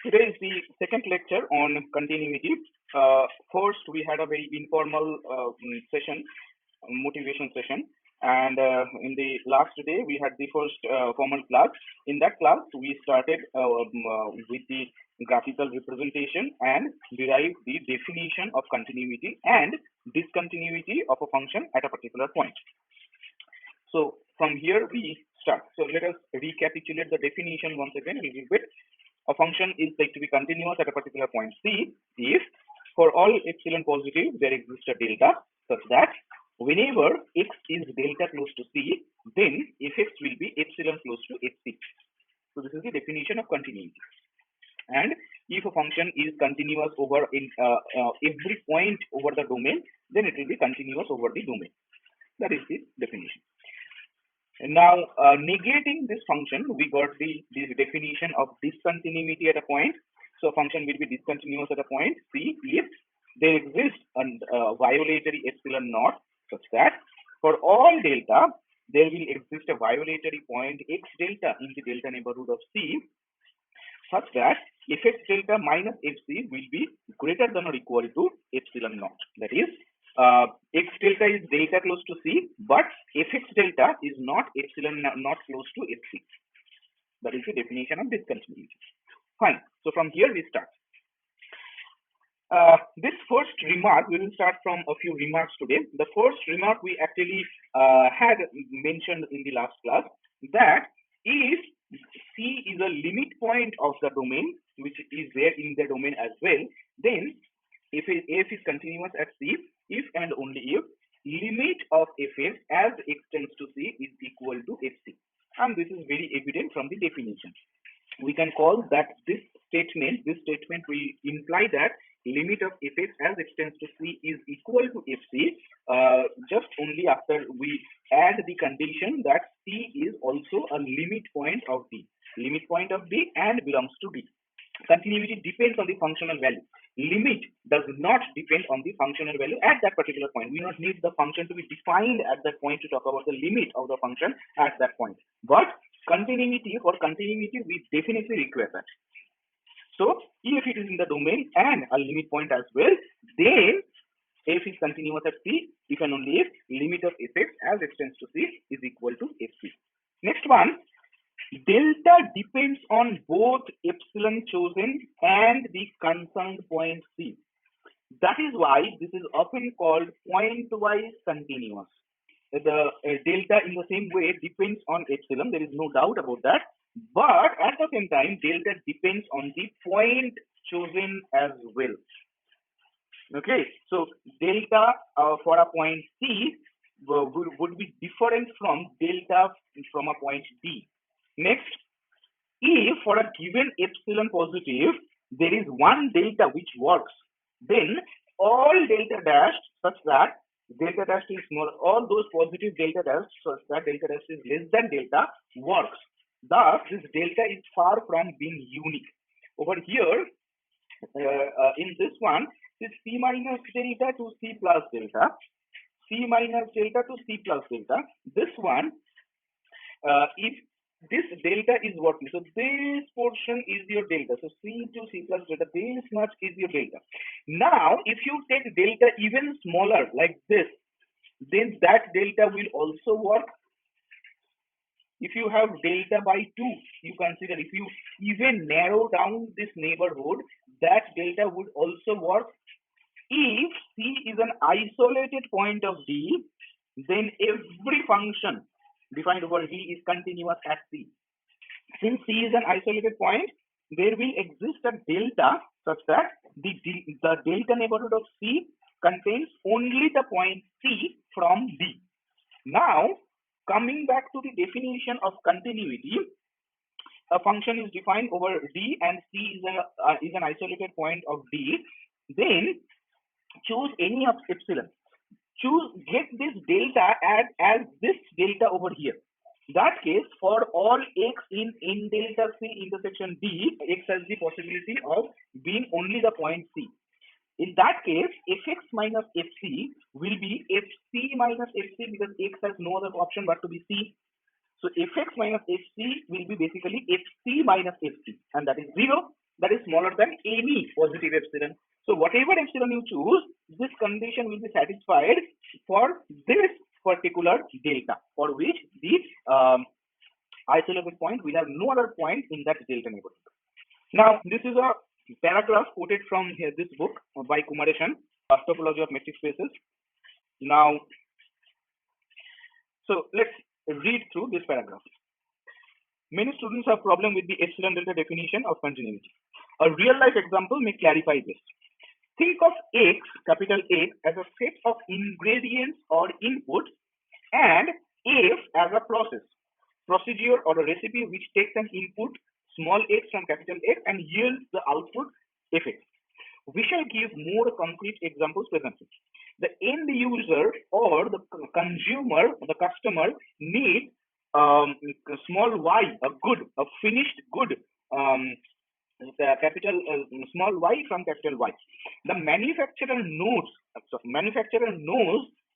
Today is the second lecture on continuity. First, we had a very informal session, motivation session, and in the last day, we had the first formal class. In that class, we started with the graphical representation and derived the definition of continuity and discontinuity of a function at a particular point. So from here we start. So let us recapitulate the definition once again a little bit. A function is said to be continuous at a particular point C if for all epsilon positive there exists a delta such that whenever x is delta close to C, then fx will be epsilon close to fc. So this is the definition of continuity. And if a function is continuous over in every point over the domain, then it will be continuous over the domain. That is the definition. And now, negating this function, we got the definition of discontinuity at a point. So, a function will be discontinuous at a point C if there exists a violatory epsilon naught such that for all delta, there will exist a violatory point x delta in the delta neighborhood of C such that fx delta minus fc will be greater than or equal to epsilon naught. That is, x delta is delta close to C, but fx delta is not epsilon not close to fc. That is the definition of discontinuity. Fine. So from here we start. This first remark, we will start from a few remarks today. The first remark we actually had mentioned in the last class, that if C is a limit point of the domain, which is there in the domain as well, then if f is continuous at C, if and only if limit of fx as x tends to C is equal to fc. And this is very evident from the definition. We can call that this statement will imply that limit of fx as x tends to C is equal to fc just only after we add the condition that C is also a limit point of D and belongs to D. Continuity depends on the functional value. Limit does not depend on the functional value at that particular point. We do not need the function to be defined at that point to talk about the limit of the function at that point. But continuity, we definitely require that. So if it is in the domain and a limit point as well, then f is continuous at C if and only if limit of fx as x tends to C is equal to fc. Next one. Delta depends on both epsilon chosen and the concerned point C. That is why this is often called pointwise continuous. The delta in the same way depends on epsilon, there is no doubt about that. But at the same time, delta depends on the point chosen as well. Okay, so delta for a point C would be different from delta from a point D. Next, if for a given epsilon positive, there is one delta which works, then all delta dash such that delta dash is small, all those positive delta dash such that delta dash is less than delta works. Thus, this delta is far from being unique. Over here, in this one, this C minus delta to C plus delta, C minus delta to C plus delta. This one, if this delta is working, so this portion is your delta. So C to C plus delta, this much is your delta. Now, if you take delta even smaller like this, then that delta will also work. If you have delta by 2, you consider if you even narrow down this neighborhood, that delta would also work. If C is an isolated point of D, then every function defined over D is continuous at C. Since C is an isolated point, there will exist a delta such that the delta neighborhood of C contains only the point C from D. Now, coming back to the definition of continuity, a function is defined over D and C is an isolated point of D. Then choose any of epsilon. Get this delta as this delta over here. That case, for all x in delta C intersection D, x has the possibility of being only the point C. In that case, fx minus fc will be fc minus fc because x has no other option but to be C. So fx minus fc will be basically fc minus fc, and that is 0. That is smaller than any positive epsilon. So whatever epsilon you choose, this condition will be satisfied for this particular delta, for which the isolated point will have no other point in that delta neighborhood. Now, this is a paragraph quoted from here, this book by Kumaresan, Topology of Metric Spaces. Now, so let's read through this paragraph. Many students have problem with the epsilon delta definition of continuity. A real life example may clarify this. Think of X, capital X, as a set of ingredients or inputs, and F as a procedure or a recipe which takes an input small x from capital X and yields the output Fx. We shall give more concrete examples presently. The end user or the consumer, the customer needs small y, a finished good, capital small y from capital Y. The manufacturer knows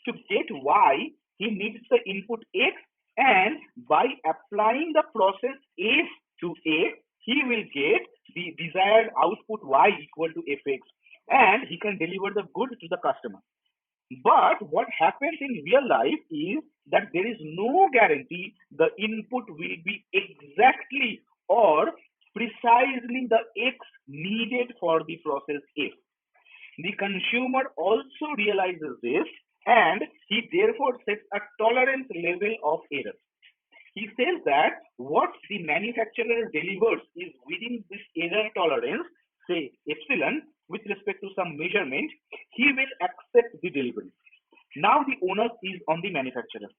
to get y, he needs the input x, and by applying the process F to X, he will get the desired output y equal to Fx, and he can deliver the good to the customer. But what happens in real life is that there is no guarantee the input will be exactly or precisely the X needed for the process F. The consumer also realizes this, and he therefore sets a tolerance level of error. He says that what the manufacturer delivers is within this error tolerance, say epsilon, with respect to some measurement, he will accept the delivery. Now the onus is on the manufacturer.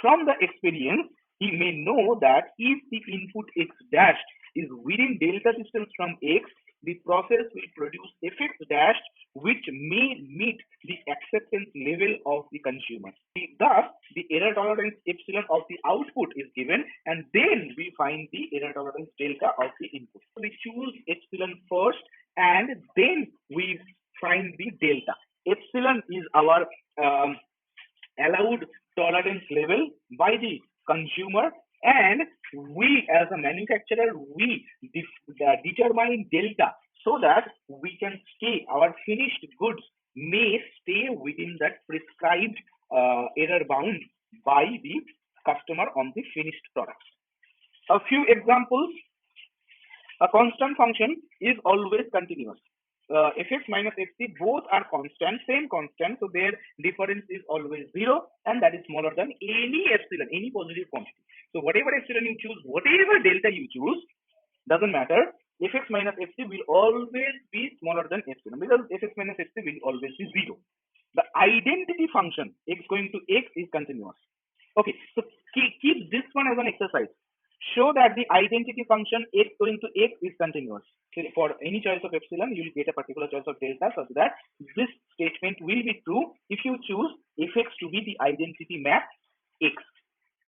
From the experience, he may know that if the input x dashed is within delta distance from x, the process will produce Fx dashed, which may meet the acceptance level of the consumer. Thus, the error tolerance epsilon of the output is given, and then we find the error tolerance delta of the input. So we choose epsilon first, and then we find the delta. Epsilon is our allowed tolerance level by the consumer, and we as a manufacturer, we determine delta so that we can stay, our finished goods may stay within that prescribed error bound by the customer on the finished products. A few examples. A constant function is always continuous. Fx minus fc both are constant, same constant, so their difference is always 0, and that is smaller than any epsilon, any positive quantity. So whatever epsilon you choose, whatever delta you choose, doesn't matter. Fx minus fc will always be smaller than epsilon, because fx minus fc will always be 0. The identity function x going to x is continuous. Okay, so keep this one as an exercise. Show that the identity function x going to x is continuous. So for any choice of epsilon, you will get a particular choice of delta, such that this statement will be true if you choose fx to be the identity map x.